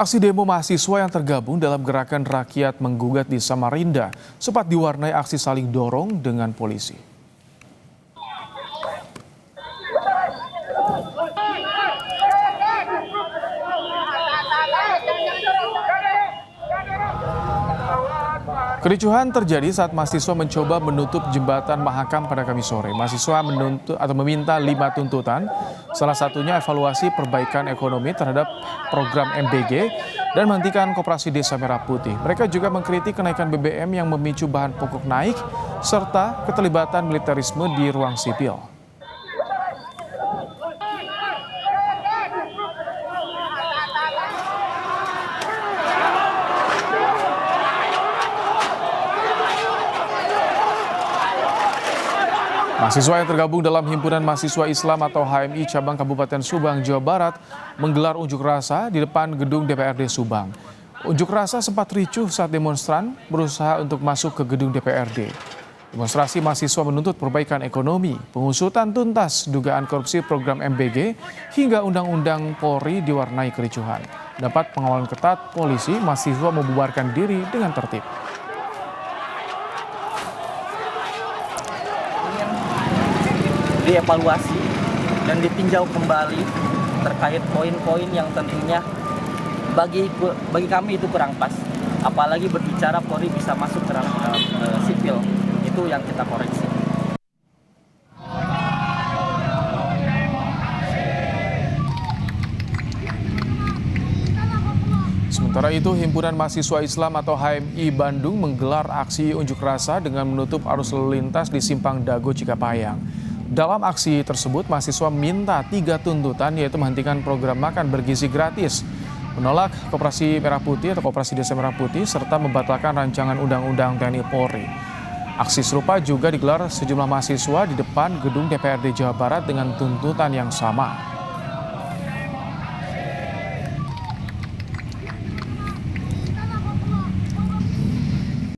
Aksi demo mahasiswa yang tergabung dalam gerakan rakyat menggugat di Samarinda sempat diwarnai aksi saling dorong dengan polisi. Kericuhan terjadi saat mahasiswa mencoba menutup jembatan Mahakam pada Kamis sore. Mahasiswa meminta 5 tuntutan, salah satunya evaluasi perbaikan ekonomi terhadap program MBG dan menghentikan Koperasi Desa Merah Putih. Mereka juga mengkritik kenaikan BBM yang memicu bahan pokok naik, serta keterlibatan militerisme di ruang sipil. Mahasiswa yang tergabung dalam Himpunan Mahasiswa Islam atau HMI Cabang Kabupaten Subang, Jawa Barat menggelar unjuk rasa di depan gedung DPRD Subang. Unjuk rasa sempat ricuh saat demonstran berusaha untuk masuk ke gedung DPRD. Demonstrasi mahasiswa menuntut perbaikan ekonomi, pengusutan tuntas dugaan korupsi program MBG, hingga Undang-Undang Polri diwarnai kericuhan. Dapat pengawalan ketat polisi, mahasiswa membubarkan diri dengan tertib. Dievaluasi dan ditinjau kembali terkait poin-poin yang tentunya bagi kami itu kurang pas. Apalagi berbicara Polri bisa masuk ke ranah sipil, itu yang kita koreksi. Sementara itu, Himpunan Mahasiswa Islam atau HMI Bandung menggelar aksi unjuk rasa dengan menutup arus lalu lintas di Simpang Dago Cikapayang. Dalam aksi tersebut, mahasiswa minta 3 tuntutan, yaitu menghentikan program makan bergizi gratis, menolak Koperasi Merah Putih atau Koperasi Desa Merah Putih, serta membatalkan rancangan Undang-Undang TNI Polri. Aksi serupa juga digelar sejumlah mahasiswa di depan gedung DPRD Jawa Barat dengan tuntutan yang sama.